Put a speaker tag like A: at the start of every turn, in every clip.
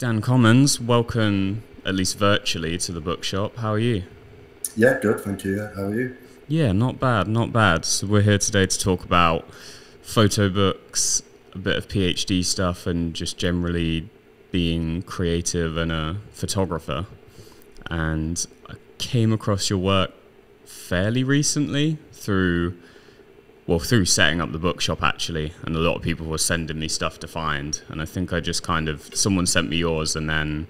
A: Dan Commons, welcome, at least virtually, to the bookshop. How are you?
B: Yeah, good, thank you. How are you?
A: Yeah, not bad, not bad. So we're here today to talk about photo books, a bit of PhD stuff, and just generally being creative and a photographer. And I came across your work fairly recently through setting up the bookshop, actually, and a lot of people were sending me stuff to find, and I think I just someone sent me yours, and then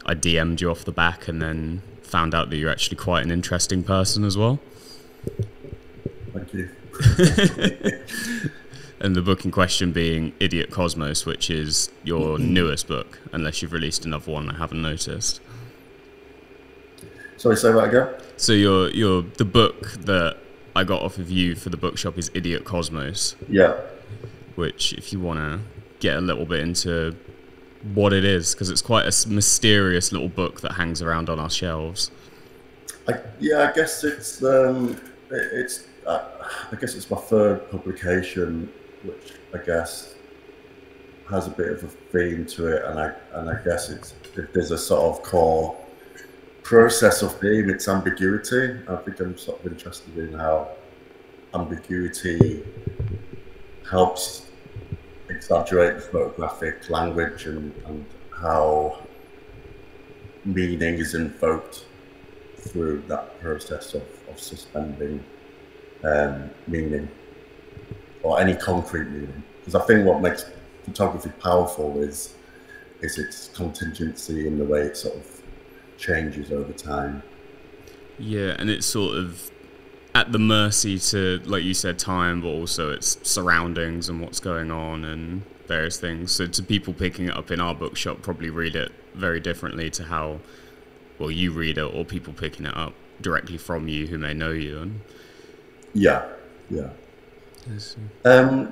A: I DM'd you off the back, and then found out that you're actually quite an interesting person as well.
B: Thank you.
A: And the book in question being Idiot Kosmos, which is your newest book, unless you've released another one I haven't noticed.
B: Sorry, say that again?
A: So the book that I got off of you for the bookshop is Idiot Kosmos.
B: Yeah.
A: Which, if you want to get a little bit into what it is, because it's quite a mysterious little book that hangs around on our shelves.
B: I guess I guess it's my third publication, which I guess has a bit of a theme to it, and I guess if there's a sort of core process of theme, it's ambiguity. I think I'm sort of interested in how ambiguity helps exaggerate the photographic language and how meaning is invoked through that process of suspending meaning, or any concrete meaning. Because I think what makes photography powerful is its contingency in the way it sort of changes over time.
A: Yeah, and it's sort of at the mercy to, like you said, time, but also its surroundings and what's going on and various things. So to people picking it up in our bookshop, probably read it very differently to how, well, you read it, or people picking it up directly from you who may know you. And
B: yeah.
A: Yes.
B: I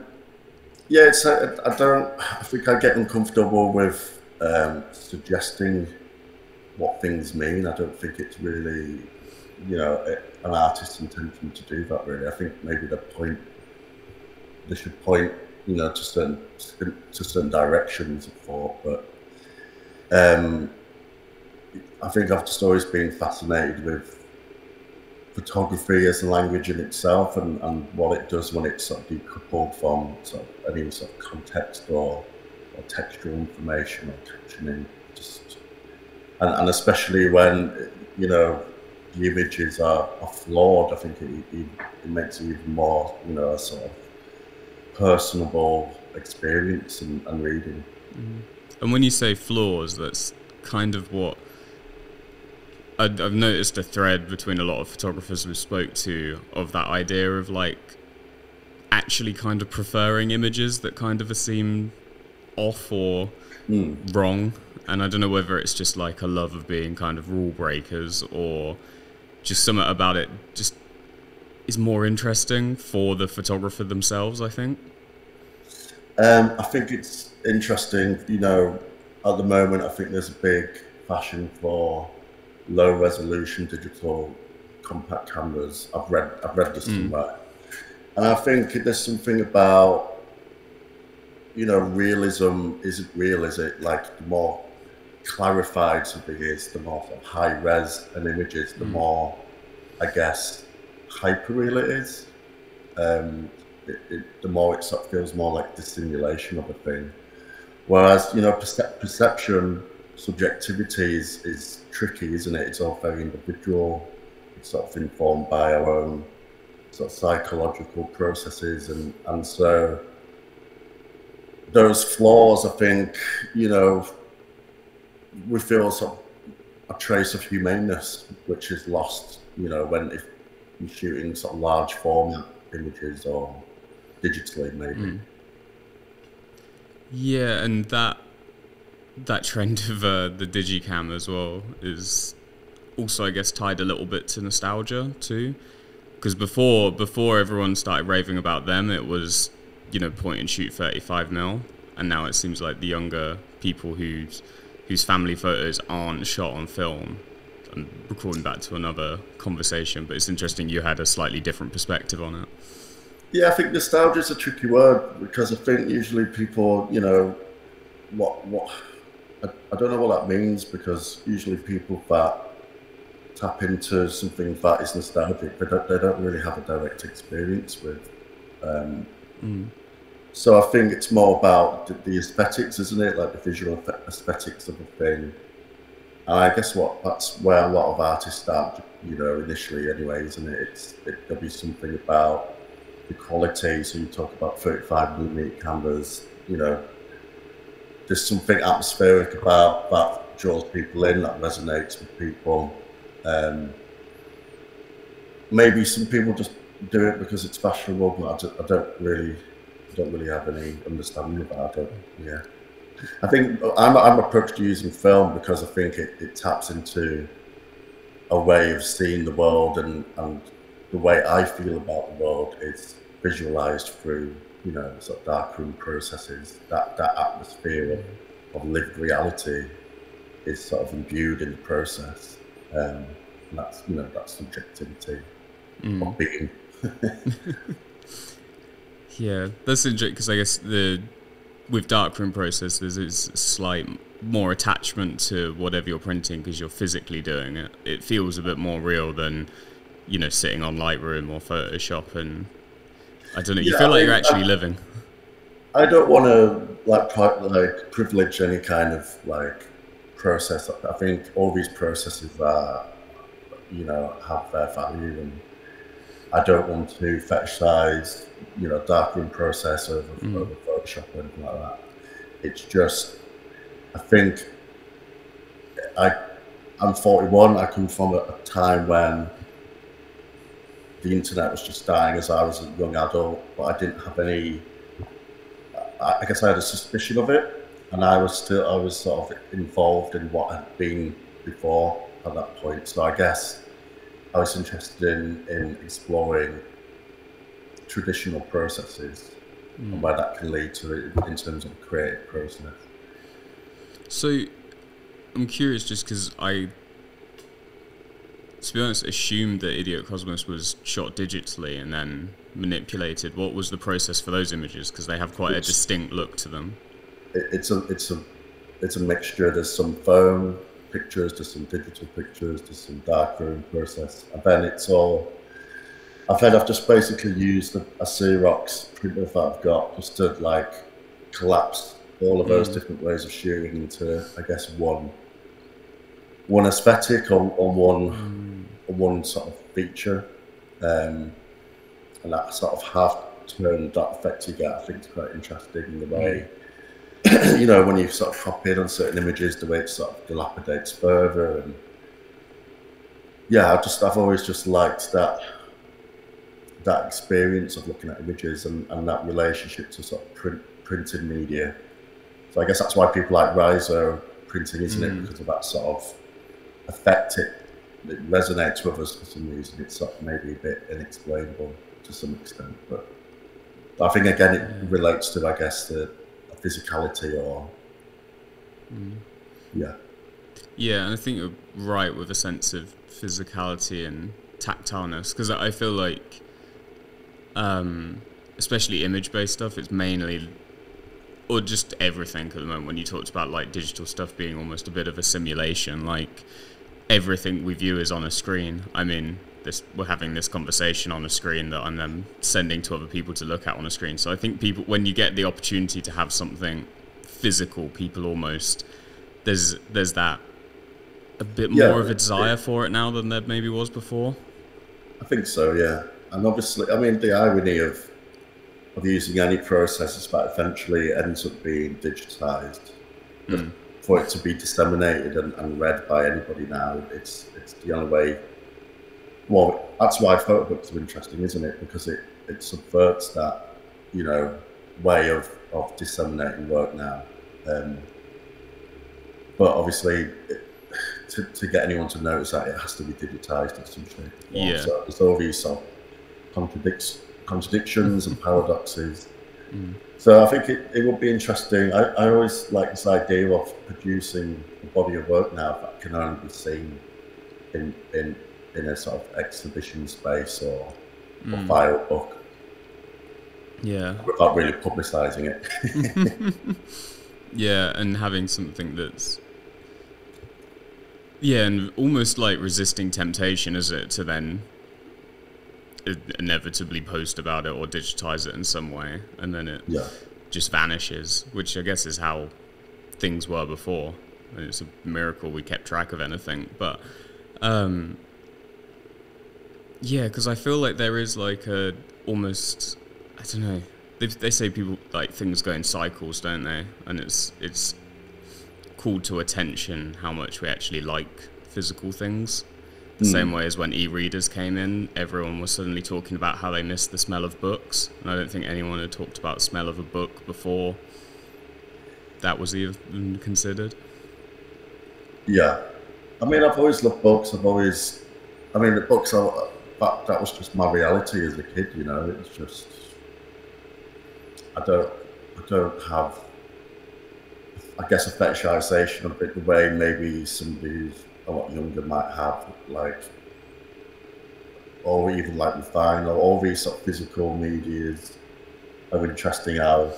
B: think I get uncomfortable with suggesting what things mean. I don't think it's really, an artist's intention to do that, really. I think maybe they should point, to certain directions of thought, but I think I've just always been fascinated with photography as a language in itself, and what it does when it's sort of decoupled from sort of any sort of context or textual information or captioning, and especially when the images are flawed. I think it makes it even more a sort of personable experience and reading.
A: And when you say flaws, that's kind of what I've noticed a thread between a lot of photographers we spoke to of that idea of like actually kind of preferring images that kind of seem off or wrong. And I don't know whether it's just like a love of being kind of rule breakers, or just something about it just is more interesting for the photographer themselves, I think.
B: I think it's interesting, at the moment I think there's a big fashion for low resolution digital compact cameras. I've read this somewhere. And I think there's something about, realism isn't real, is it? Like, the more clarified something is, the more sort of high res an image is, the more, I guess, hyper real it is. The more it sort of feels more like the simulation of a thing. Whereas, perception, subjectivity is tricky, isn't it? It's all very individual. It's sort of informed by our own sort of psychological processes, and so those flaws, I think, we feel sort of a trace of humaneness, which is lost, when if you're shooting sort of large format images or digitally, maybe.
A: Yeah, and that trend of the digicam as well is also, I guess, tied a little bit to nostalgia too, because before everyone started raving about them, it was point and shoot 35mm, and now it seems like the younger people whose family photos aren't shot on film. I'm recording back to another conversation, but it's interesting you had a slightly different perspective on it.
B: Yeah, I think nostalgia is a tricky word, because I think usually people, what I don't know what that means, because usually people that tap into something that is nostalgic, they don't really have a direct experience with. Um, so I think it's more about the aesthetics, isn't it? Like the visual aesthetics of the thing. And I guess that's where a lot of artists start, initially anyway, isn't it? There'll be something about the quality. So you talk about 35mm cameras, there's something atmospheric about that draws people in, that resonates with people. Maybe some people just do it because it's fashionable, but I don't really have any understanding about it. Yeah, I think I'm approached to using film because I think it taps into a way of seeing the world, and the way I feel about the world is visualized through sort of darkroom processes. That atmosphere of lived reality is sort of imbued in the process, and that's that subjectivity of being.
A: Yeah, that's interesting, because I guess with darkroom process, there's a slight more attachment to whatever you're printing because you're physically doing it. It feels a bit more real than, sitting on Lightroom or Photoshop, and I don't know, you feel like you're actually living.
B: I don't want to like privilege any kind of like process. I think all these processes are, have their value, and I don't want to fetishize, darkroom process over Photoshop or anything like that. It's just, I think I'm 41. I come from a time when the internet was just dying as I was a young adult, but I didn't have any. I guess I had a suspicion of it, and I was sort of involved in what had been before at that point. So I guess I was interested in exploring traditional processes and where that can lead to in terms of the creative process.
A: So I'm curious, just because to be honest, assumed that Idiot Kosmos was shot digitally and then manipulated. What was the process for those images? Because they have quite a distinct look to them.
B: It's a mixture. There's some foam pictures, there's some digital pictures, there's some darkroom process, and then it's all. I've just basically used a Xerox printer that I've got just to like collapse all of those different ways of shooting into, I guess, one aesthetic or one sort of feature, and that sort of half-turned that effect you get, I think, is quite interesting in the way, when you sort of crop in on certain images, the way it sort of dilapidates further, and yeah, I've always just liked that experience of looking at images and that relationship to sort of printed media. So I guess that's why people like Riser printing, isn't it? Because of that sort of effect it resonates with us for some reason. It's sort of maybe a bit inexplainable to some extent, but I think again it relates to, I guess, the physicality or
A: Yeah, and I think you're right with a sense of physicality and tactileness, because I feel like, especially image-based stuff, it's mainly, or just everything at the moment, when you talked about like digital stuff being almost a bit of a simulation, like everything we view is on a screen. I mean, we're having this conversation on a screen that I'm then sending to other people to look at on a screen. So I think people, when you get the opportunity to have something physical, people almost, there's that a bit more of a desire for it now than there maybe was before. I
B: think so, yeah. And obviously, I mean, the irony of using any process is that eventually it ends up being digitized. For it to be disseminated and read by anybody now, it's the only way. Well, that's why photo books are interesting, isn't it? Because it subverts that, way of disseminating work now. But obviously, to get anyone to notice that, it has to be digitized at some shape.
A: Yeah.
B: So there's all these sort of contradictions and paradoxes. So I think it would be interesting. I always like this idea of producing a body of work now that can only be seen in a sort of exhibition space or file book.
A: Yeah.
B: Without really publicising it.
A: Yeah, and having something that's, yeah, and almost like resisting temptation, is it, to then inevitably post about it or digitize it in some way, and then it
B: Yeah.
A: just vanishes, which I guess is how things were before. And it's a miracle we kept track of anything. But yeah, because I feel like there is like a almost, I don't know. They say people like things go in cycles, don't they? And it's called to attention how much we actually like physical things. The same way as when e-readers came in, everyone was suddenly talking about how they missed the smell of books. And I don't think anyone had talked about the smell of a book before that was even considered.
B: Yeah. I mean, I've always loved books. I mean, the books are, that was just my reality as a kid, you know. It's just, I don't have, I guess, a fetishization of it the way maybe somebody who's a lot younger might have, like, or even like with Vine, or all these sort of physical medias are interesting how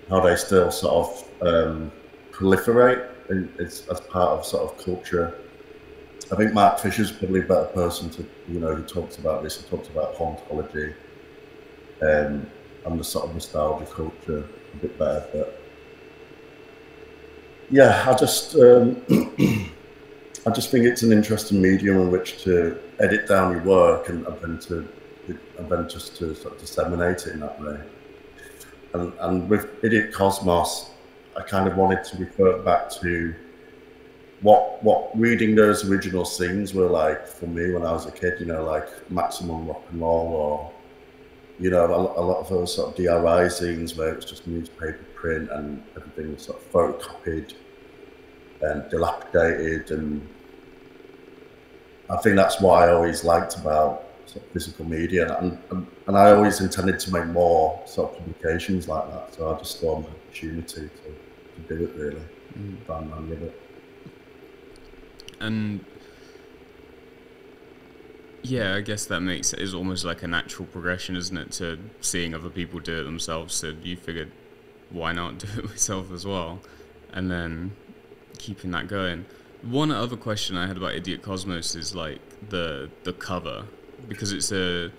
B: they still sort of proliferate as part of sort of culture. I think Mark Fisher's probably a better person to, you know, he talks about this, he talks about hauntology and the sort of nostalgia culture a bit better. But yeah, I just think it's an interesting medium in which to edit down your work and then just to sort of disseminate it in that way. And with Idiot Kosmos, I kind of wanted to refer back to what reading those original scenes were like for me when I was a kid. You know, like Maximum Rock and Roll, or you know, a lot of those sort of DRI scenes where it was just newspaper print and everything was sort of photocopied and dilapidated. And I think that's what I always liked about sort of physical media, and I always intended to make more sort of publications like that. So I just saw an opportunity to do it, really. Found man with it.
A: And yeah, I guess that makes it is almost like a natural progression, isn't it, to seeing other people do it themselves. So you figured, why not do it myself as well? And then keeping that going. One other question I had about Idiot Kosmos is like the cover, because it's an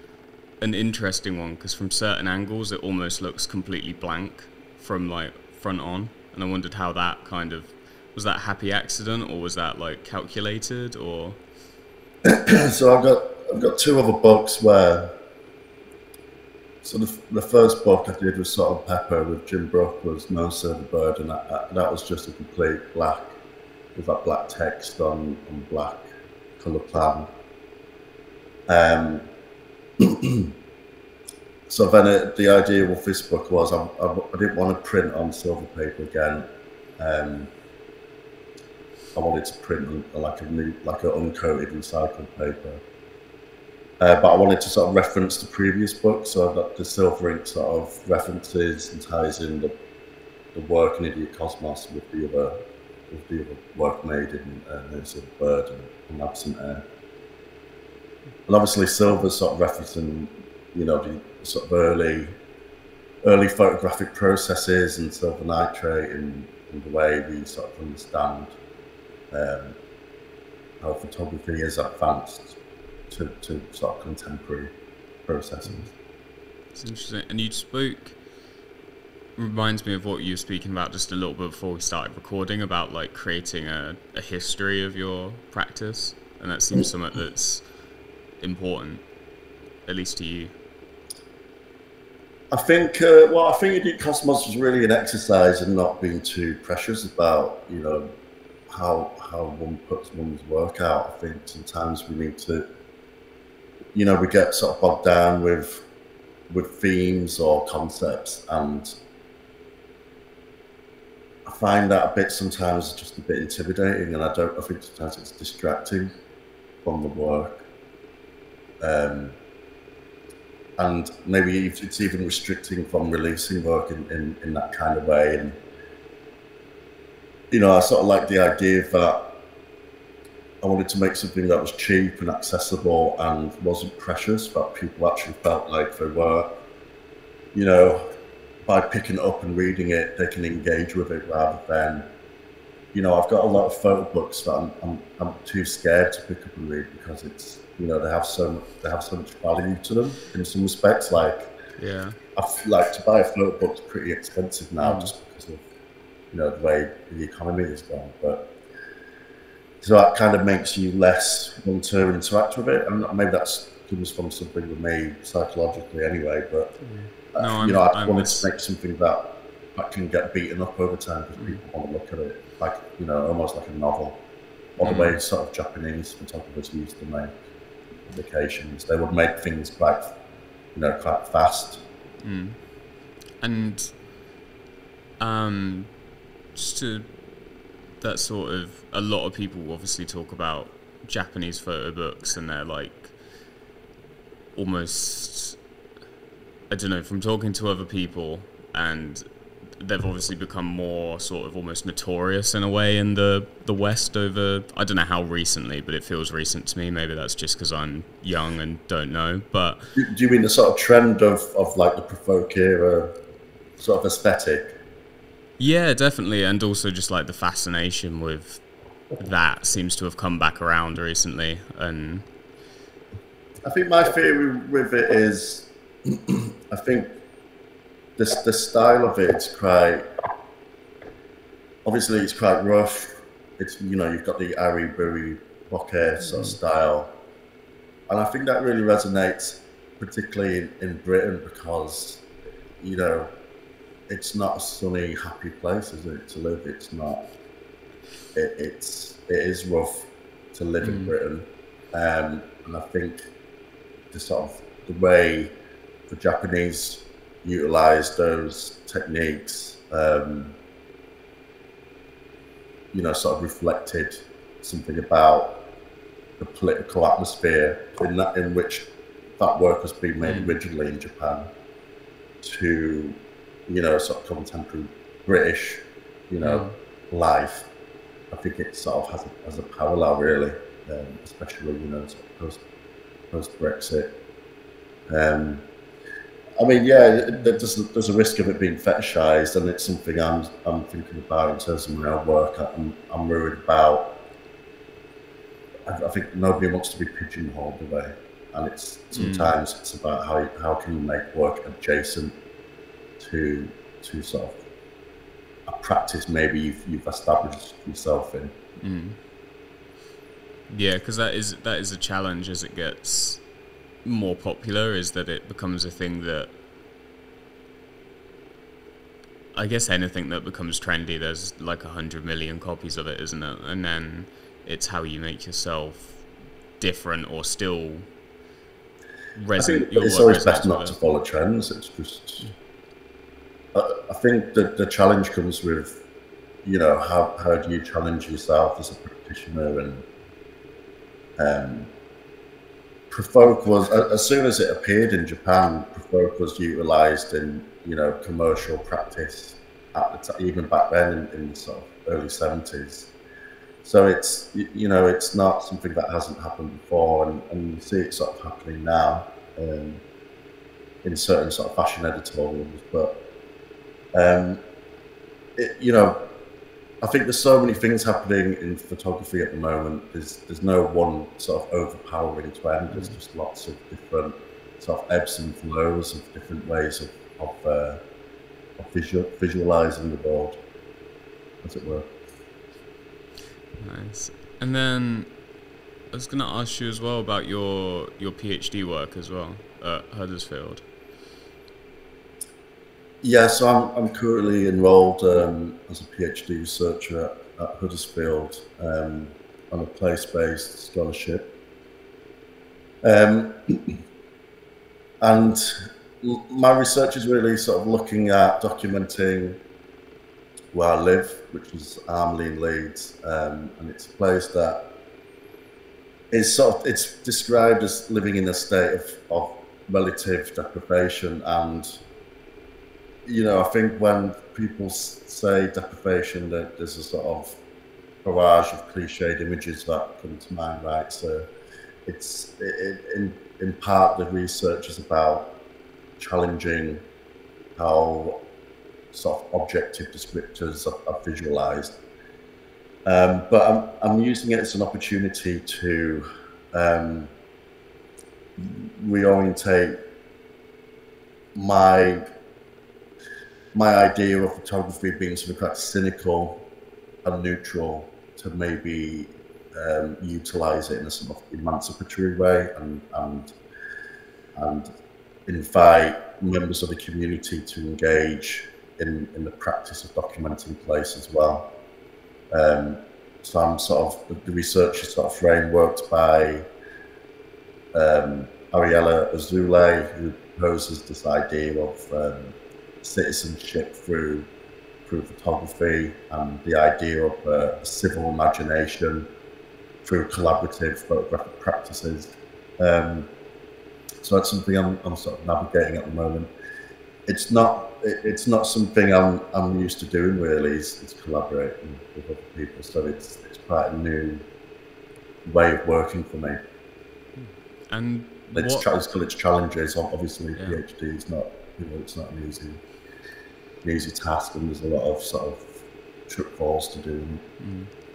A: interesting one, because from certain angles it almost looks completely blank from like front on, and I wondered how that kind of, was that happy accident or was that like calculated or?
B: So I've got two other books where, so the first book I did was Salt and Pepper with Jim Brook, was No Silver Bird, and that was just a complete black, with that black text on black colour plan. So then the idea with this book was I didn't want to print on silver paper again. I wanted to print on like an uncoated recycled paper. But I wanted to sort of reference the previous book, so that the silver ink sort of references and ties in the work in Idiot Kosmos with the other work made in No Silver Bird and Absent Air. And obviously silver sort of referencing, you know, the sort of early photographic processes and silver nitrate and the way we sort of understand how photography is advanced to sort of contemporary processes.
A: It's interesting. And you spoke, reminds me of what you were speaking about just a little bit before we started recording, about like creating a history of your practice, and that seems something that's important, at least to you.
B: I think I think Idiot Kosmos was really an exercise in not being too precious about, you know, how one puts one's work out. I think sometimes we need to, you know, we get sort of bogged down with themes or concepts, and I find that a bit sometimes just a bit intimidating, and I think sometimes it's distracting from the work. And maybe it's even restricting from releasing work in that kind of way. And, you know, I sort of like the idea that I wanted to make something that was cheap and accessible and wasn't precious, that people actually felt like they were, you know, by picking it up and reading it, they can engage with it rather than, you know, I've got a lot of photo books that I'm too scared to pick up and read because it's, you know, they have so much value to them in some respects. Like,
A: Yeah.
B: like to buy a photo book's pretty expensive now just because of, you know, the way the economy is gone. But so that kind of makes you less want to interact with it. And maybe that's comes from something with me psychologically anyway. But
A: No,
B: you know, I wanted to make something that can get beaten up over time because people want to look at it like, you know, almost like a novel. Or the way sort of Japanese photographers used to make publications. They would make things quite, you know, quite fast.
A: And just to that sort of, a lot of people obviously talk about Japanese photo books, and they're like almost, I don't know, from talking to other people, and they've obviously become more sort of almost notorious in a way in the West over, I don't know how recently, but it feels recent to me. Maybe that's just because I'm young and don't know. But
B: do you mean the sort of trend of like the Provoke era sort of aesthetic?
A: Yeah, definitely. And also just like the fascination with that seems to have come back around recently. And
B: I think my theory with it is, I think the style of it's quite, obviously it's quite rough. It's, you know, you've got the Ari Buri bokeh sort of style. And I think that really resonates particularly in Britain because, you know, it's not a sunny, happy place, is it, to live? It's not. It is rough to live in Britain. And I think the way the Japanese utilize those techniques, you know, sort of reflected something about the political atmosphere in which that work has been made originally in Japan to, you know, sort of contemporary British, you know, life. I think it sort of has a parallel really, especially, you know, sort of post Brexit. I mean, yeah, there's a risk of it being fetishized, and it's something I'm thinking about in terms of my own work. I'm worried about. I think nobody wants to be pigeonholed away, and it's sometimes it's about how can you make work adjacent to sort of a practice maybe you've established yourself in.
A: Yeah, because that is a challenge as it gets more popular, is that it becomes a thing that, I guess anything that becomes trendy, there's like 100 million copies of it, isn't it? And then it's how you make yourself different or still resonate.
B: It's always best not to follow trends. It's just, I think that the challenge comes with, you know, how do you challenge yourself as a practitioner? And Provoke was, as soon as it appeared in Japan, Provoke was utilized in, you know, commercial practice at the even back then in the sort of early 70s. So it's, you know, it's not something that hasn't happened before, and you see it sort of happening now in certain sort of fashion editorials. But you know, I think there's so many things happening in photography at the moment. There's no one sort of overpowering trend. There's just lots of different sort of ebbs and flows of different ways of visualizing the world, as it were.
A: Nice. And then I was going to ask you as well about your PhD work as well at Huddersfield.
B: Yeah, so I'm currently enrolled as a PhD researcher at Huddersfield on a place-based scholarship. And my research is really sort of looking at documenting where I live, which is Armley in Leeds, and it's a place that is it's described as living in a state of relative deprivation. And you know, I think when people say deprivation, that there's a sort of barrage of cliched images that come to mind, right? So it's in part the research is about challenging how sort of objective descriptors I've visualized. But I'm using it as an opportunity to reorientate my idea of photography being something quite cynical and neutral to maybe utilize it in a sort of emancipatory way and invite members of the community to engage in the practice of documenting place as well. So I'm sort of, the research is sort of frameworked by Ariella Azule, who proposes this idea of citizenship through photography, and the idea of a civil imagination through collaborative photographic practices. So that's something I'm sort of navigating at the moment. It's not something I'm used to doing really. It's collaborating with other people. So it's quite a new way of working for me.
A: And
B: it's got its challenges. Obviously,
A: yeah.
B: PhD is not, it's not an easy task, and there's a lot of sort of pitfalls to do.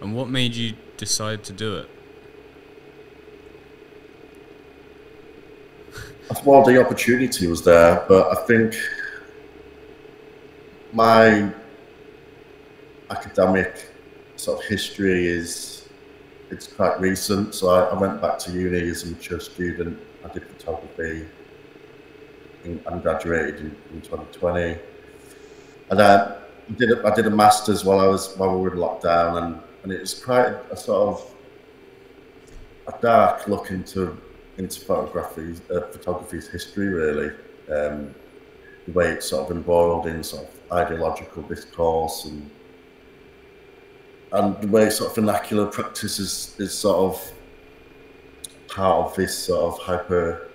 A: And what made you decide to do it?
B: Well, the opportunity was there, but I think my academic sort of history it's quite recent. So I went back to uni as a mature student. I did photography and graduated in 2020. And I did a master's while we were in lockdown, and it was quite a sort of a dark look into photography's history, really. The way it's sort of embroiled in sort of ideological discourse, and the way sort of vernacular practice is sort of part of this sort of hyper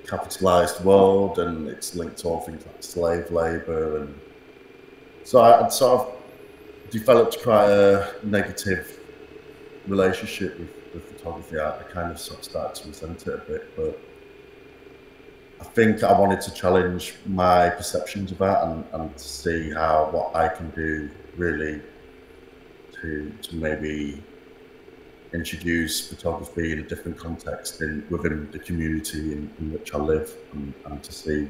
B: capitalized world, and it's linked to all things like slave labor. And so I'd sort of developed quite a negative relationship with photography. I kind of sort of started to resent it a bit, but I think I wanted to challenge my perceptions of that and to see what I can do really to maybe introduce photography in a different context within the community in which I live, and to see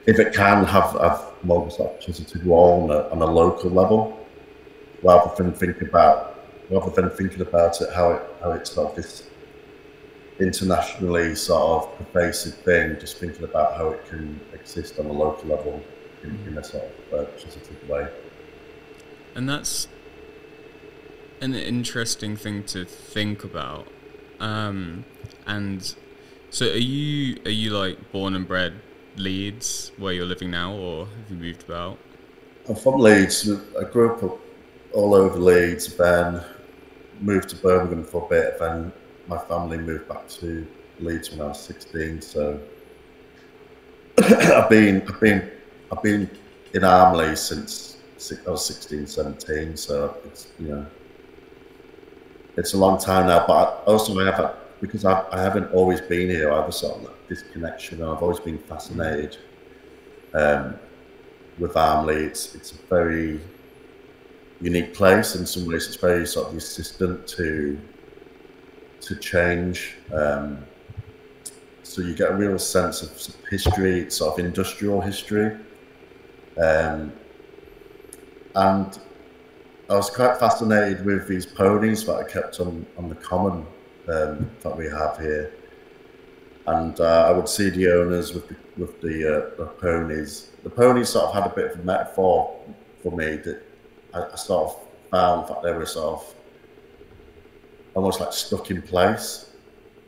B: if it can have more sort of positive role on a local level, rather than thinking about it how it's sort of this internationally sort of pervasive thing, just thinking about how it can exist on a local level in a sort of positive way.
A: And that's an interesting thing to think about. And so are you like born and bred Leeds, where you're living now, or have you moved about?
B: I'm from Leeds. I grew up all over Leeds, then moved to Birmingham for a bit, then my family moved back to Leeds when I was 16. So I've been in Armley since I was 16, 17. So it's a long time now. But because I haven't always been here, I have a sort of like disconnection. I've always been fascinated with Armley. It's a very unique place. In some ways, it's very sort of resistant to change. So you get a real sense of history. It's sort of industrial history, and I was quite fascinated with these ponies that I kept on the common that we have here, and I would see the owners with the ponies. The ponies sort of had a bit of a metaphor for me that I sort of found that they were sort of almost like stuck in place,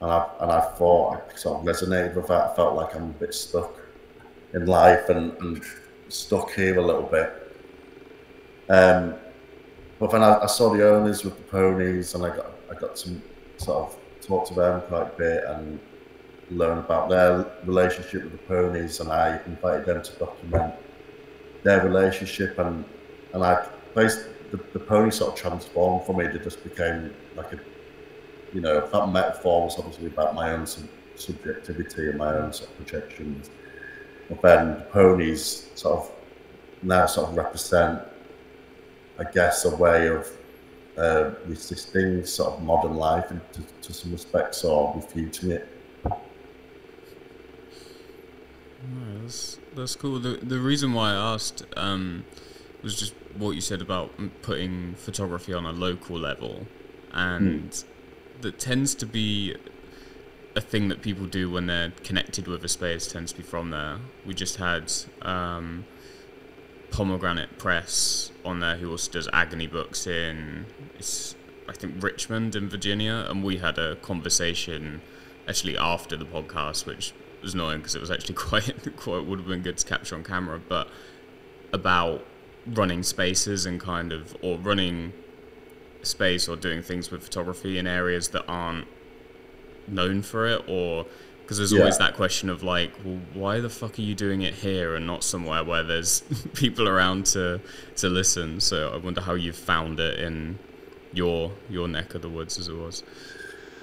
B: and I thought I sort of resonated with that. I felt like I'm a bit stuck in life and stuck here a little bit. But then I saw the owners with the ponies, and I got to sort of talk to them quite a bit and learn about their relationship with the ponies, and I invited them to document their relationship, and I placed the pony sort of transformed for me. They just became like that metaphor was obviously about my own subjectivity and my own sort of projections. But then the ponies sort of now sort of represent, I guess, a way of resisting sort of modern life to some respects, or refuting it.
A: No, that's cool. The reason why I asked was just what you said about putting photography on a local level, and that tends to be a thing that people do when they're connected with a space, tends to be from there. We just had Pomegranate Press on there, who also does Agony books I think Richmond in Virginia, and we had a conversation actually after the podcast, which was annoying because it was actually quite would have been good to capture on camera, but about running spaces and kind of, or running space or doing things with photography in areas that aren't known for it, or because there's always that question of like, well, why the fuck are you doing it here and not somewhere where there's people around to listen? So I wonder how you found it in your neck of the woods, as it was.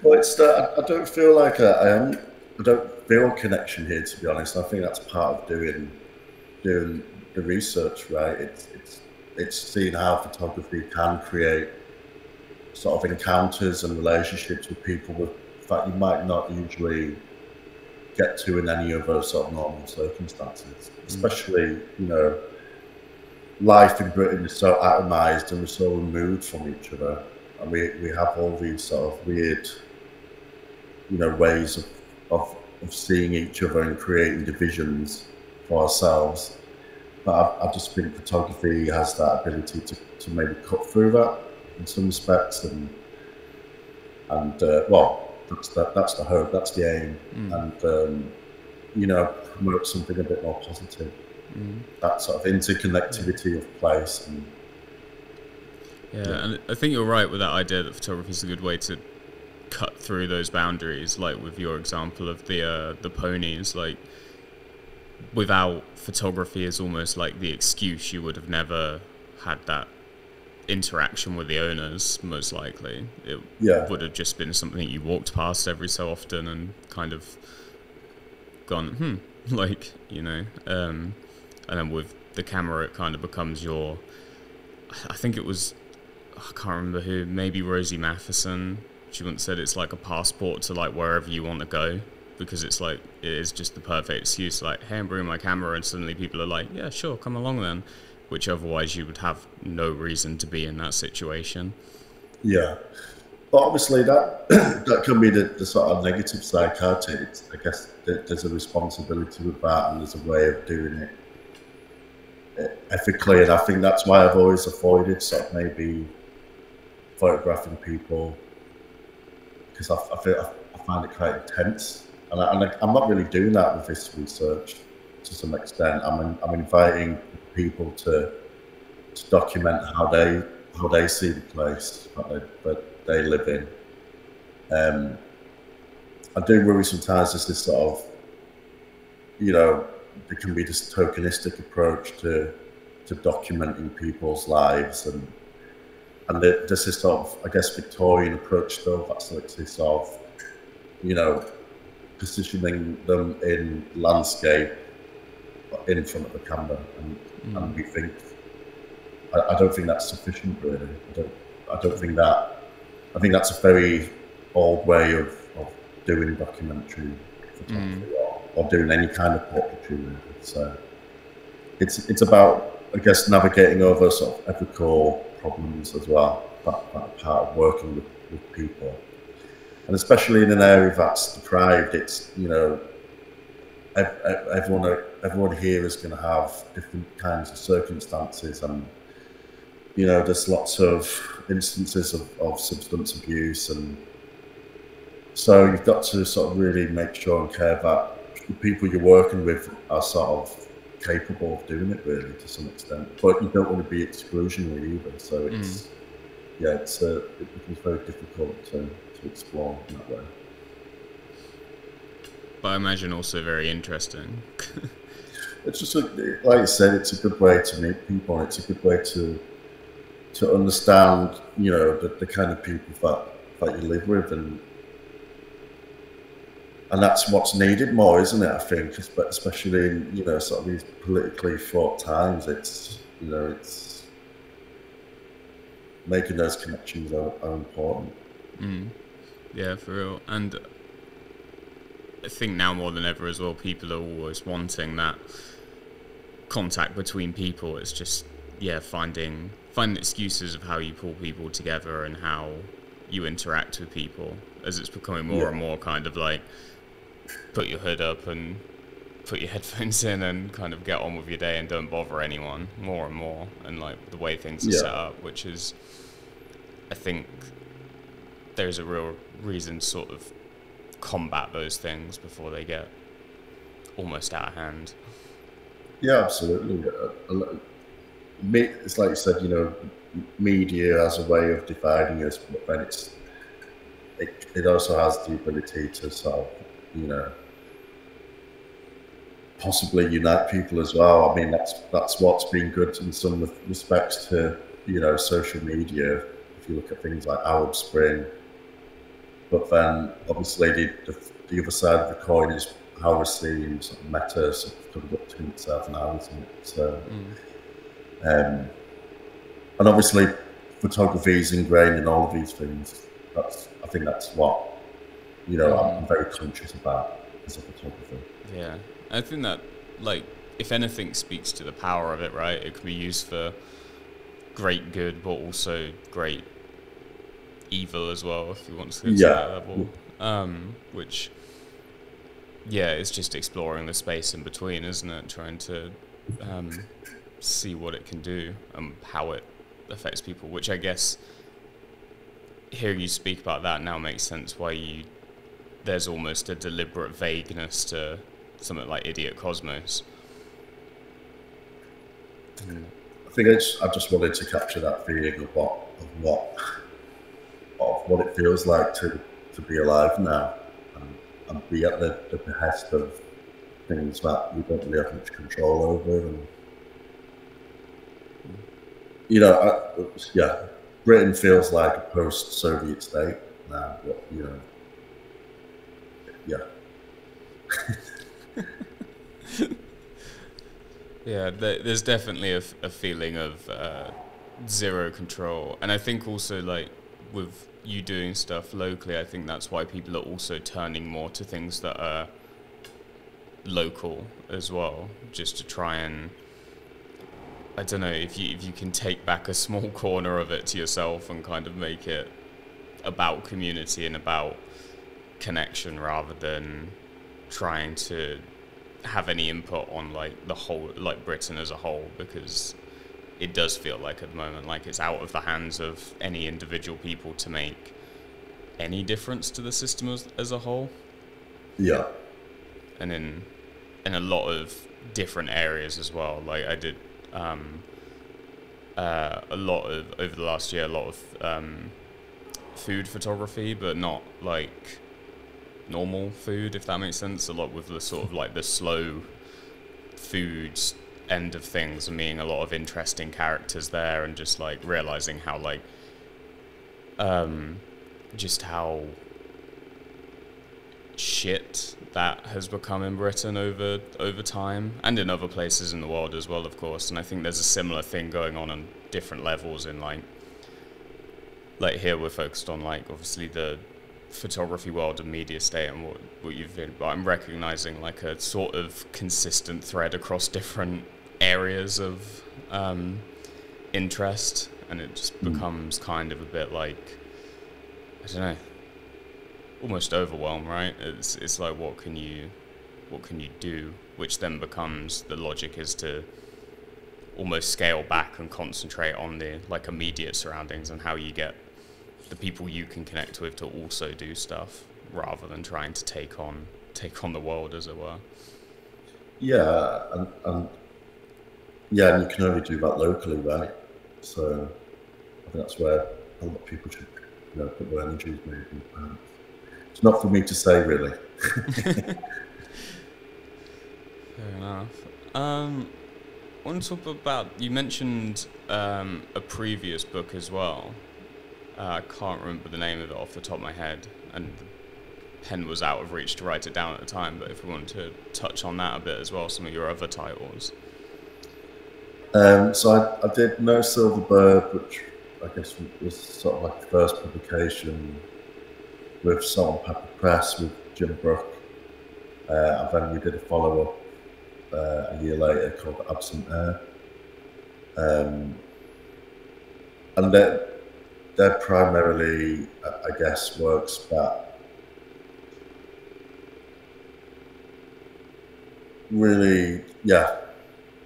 B: Well, it's that I don't feel like I don't feel a connection here, to be honest. I think that's part of doing the research, right? It's seeing how photography can create sort of encounters and relationships with people with that you might not usually get to in any other sort of normal circumstances. Especially, you know, life in Britain is so atomized and we're so removed from each other, and we have all these sort of weird, you know, ways of seeing each other and creating divisions for ourselves. But I just think photography has that ability to maybe cut through that in some respects, and well, that's the hope, that's the aim, and you know, promote something a bit more positive. That sort of interconnectivity of place.
A: And I think you're right with that idea that photography is a good way to cut through those boundaries, like with your example of the ponies. Like, without photography is almost like the excuse, you would have never had that interaction with the owners. Most likely it would have just been something you walked past every so often and kind of gone like, you know, and then with the camera it kind of becomes your, I think it was, I can't remember who, maybe Rosie Matheson, she once said it's like a passport to like wherever you want to go, because it's like, it is just the perfect excuse, like, hey, I'm bringing my camera, and suddenly people are like, yeah, sure, come along then, which otherwise you would have no reason to be in that situation.
B: Yeah, but obviously that can be the sort of negative side, can't it? I guess there's a responsibility with that, and there's a way of doing it ethically, and I think that's why I've always avoided sort of maybe photographing people, because I find it quite intense, and I'm not really doing that with this research to some extent. I'm inviting people to document how they see the place that they live in. I do worry sometimes there's this sort of, you know, there can be this tokenistic approach to documenting people's lives, and there's this sort of, I guess, Victorian approach still, that's like this sort of, you know, positioning them in landscape in front of the camera, and we think, I don't think that's sufficient, really. I don't think that, I think that's a very old way of doing documentary photography, or doing any kind of portraiture. So it's about, I guess, navigating over sort of ethical problems as well, that part of working with people. And especially in an area that's deprived, it's, you know, everyone here is going to have different kinds of circumstances, and, you know, there's lots of instances of substance abuse, and so you've got to sort of really make sure and care that the people you're working with are sort of capable of doing it, really, to some extent. But you don't want to be exclusionary either. So it's it becomes very difficult to explore in that way.
A: But I imagine also very interesting.
B: It's just like you said, it's a good way to meet people. It's a good way to understand, you know, the kind of people that you live with, and and that's what's needed more, isn't it? I think, especially in, you know, sort of these politically fraught times. It's, you know, it's making those connections are important.
A: Yeah, for real. And I think now more than ever as well, people are always wanting that contact between people. It's just, yeah, finding excuses of how you pull people together and how you interact with people, as it's becoming more and more kind of like put your hood up and put your headphones in and kind of get on with your day and don't bother anyone more and more, and like the way things are set up, which is, I think there's a real reason to sort of combat those things before they get almost out of hand.
B: Yeah, absolutely. It's like you said, you know, media has a way of dividing us, but then it also has the ability to sort of, you know, possibly unite people as well. I mean, that's what's been good in some respects to, you know, social media. If you look at things like Arab Spring, but then obviously the other side of the coin is how we're seeing sort of Meta sort of conducting itself now, isn't it? So, and obviously photography is ingrained in all of these things. I think that's what, you know, I'm very conscious about as a photographer.
A: Yeah, I think that, like, if anything speaks to the power of it, right? It can be used for great good, but also great evil as well, if you want to go to that level. Which, yeah, it's just exploring the space in between, isn't it? Trying to see what it can do and how it affects people, which I guess hearing you speak about that now makes sense why there's almost a deliberate vagueness to something like Idiot Kosmos.
B: I think I just wanted to capture that feeling of what it feels like to be alive now and be at the behest of things that we don't really have much control over. And, you know, Britain feels like a post-Soviet state now, but, you know,
A: yeah, there's definitely a feeling of zero control, and I think also, like, with you doing stuff locally, I think that's why people are also turning more to things that are local as well, just to try and, I don't know, if you can take back a small corner of it to yourself and kind of make it about community and about connection rather than trying to have any input on like the whole, like Britain as a whole, because it does feel like at the moment like it's out of the hands of any individual people to make any difference to the system as a whole.
B: Yeah.
A: And in a lot of different areas as well. Like I did a lot of, over the last year, a lot of food photography, but not like normal food, if that makes sense. A lot with the sort of like the slow foods end of things, and meeting a lot of interesting characters there, and just like realizing how like just how shit that has become in Britain over time, and in other places in the world as well, of course. And I think there's a similar thing going on different levels in like here we're focused on like obviously the photography world and media state and what you've been, but I'm recognizing like a sort of consistent thread across different areas of interest, and it just becomes kind of a bit like, I don't know, almost overwhelmed, right? It's like what can you do, which then becomes the logic is to almost scale back and concentrate on the like immediate surroundings and how you get the people you can connect with to also do stuff rather than trying to take on the world, as it were.
B: Yeah, and yeah, and you can only do that locally, right? So I think that's where a lot of people should, you know, put their energies maybe. It's not for me to say, really.
A: Fair enough. I want to talk about, you mentioned a previous book as well. I can't remember the name of it off the top of my head, and pen was out of reach to write it down at the time. But if we want to touch on that a bit as well, some of your other titles.
B: So I did No Silver Bird, which I guess was sort of like the first publication with Salt and Pepper Press with Jim Brook. And then we did a follow-up a year later called Absent Air. And they're primarily, I guess, works that really, yeah,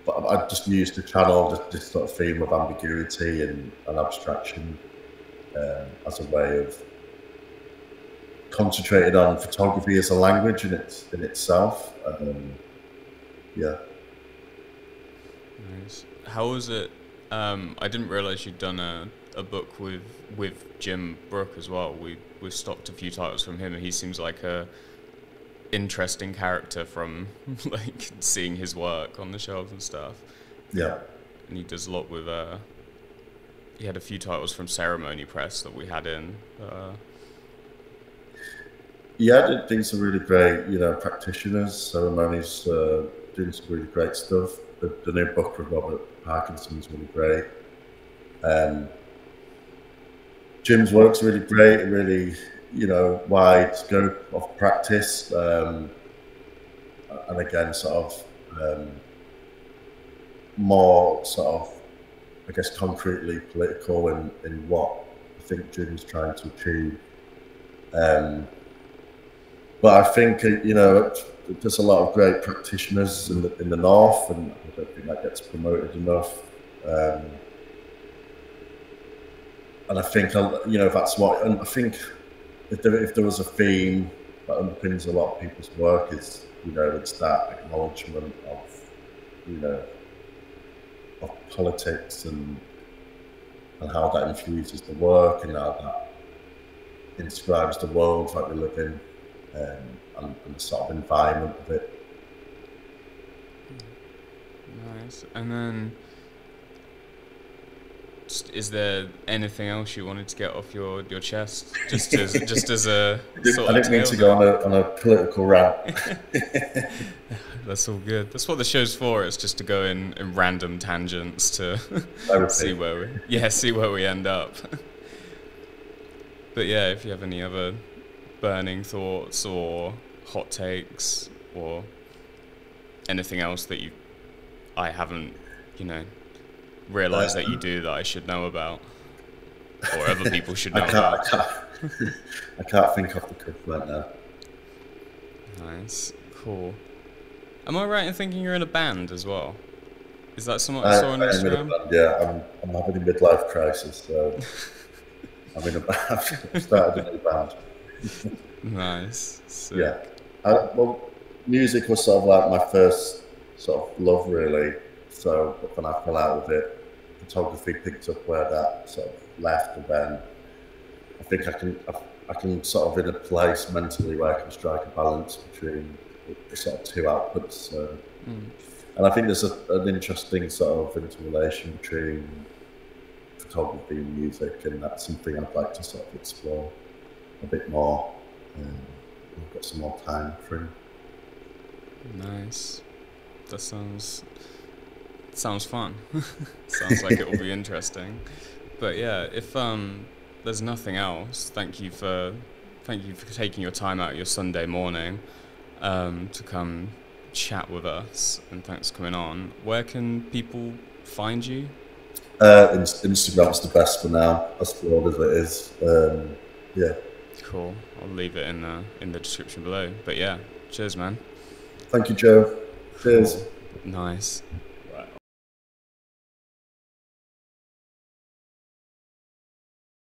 B: but I just used to channel this sort of theme of ambiguity and abstraction as a way of concentrating on photography as a language in itself. Yeah.
A: Nice. How was it? I didn't realize you'd done a book with Jim Brook as well. We've stocked a few titles from him, and he seems like a interesting character from like seeing his work on the shelves and stuff.
B: Yeah.
A: And he does a lot with he had a few titles from Ceremony Press that we had in.
B: Yeah, doing some really great, practitioners. Ceremonies doing some really great stuff. The new book with Robert Parkinson's really great. Jim's work's really great, really, wide scope of practice. And again, sort of more sort of, I guess, concretely political in what I think Jim's trying to achieve. But I think, there's a lot of great practitioners in the north, and I don't think that gets promoted enough. And I think, that's what, and I think if there was a theme that underpins a lot of people's work, is, it's that acknowledgement of politics and how that infuses the work and how that inscribes the world that we live in. And the sort of environment of it.
A: Nice. And then, is there anything else you wanted to get off your chest? Just as a sort of
B: I didn't mean to go on a political rant.
A: That's all good. That's what the show's for. It's just to go in random tangents to see where we end up. But yeah, if you have any other burning thoughts or hot takes or anything else that I haven't, realised that you do that I should know about, or other people should know about.
B: I can't think off the cuff right now.
A: Nice, cool. Am I right in thinking you're in a band as well? Is that something I saw on Instagram?
B: Yeah, I'm having a midlife crisis, so I'm in a band. I've started a new band.
A: Nice. Sick.
B: Yeah. Well, music was sort of like my first sort of love, really. So, but then I fell out of it. Photography picked up where that sort of left, and then I think I can sort of in a place mentally where I can strike a balance between the sort of two outputs. And I think there's an interesting sort of interrelation between photography and music, and that's something I'd like to sort of explore a bit more. We've got some more time free.
A: Nice. That sounds fun. Sounds like it will be interesting. But yeah, if there's nothing else, thank you for taking your time out of your Sunday morning to come chat with us, and thanks for coming on. Where can people find you?
B: Instagram's the best for now, as broad as it is. Yeah.
A: Cool. I'll leave it in the description below. But yeah, cheers, man.
B: Thank you, Joe. Cheers.
A: Nice.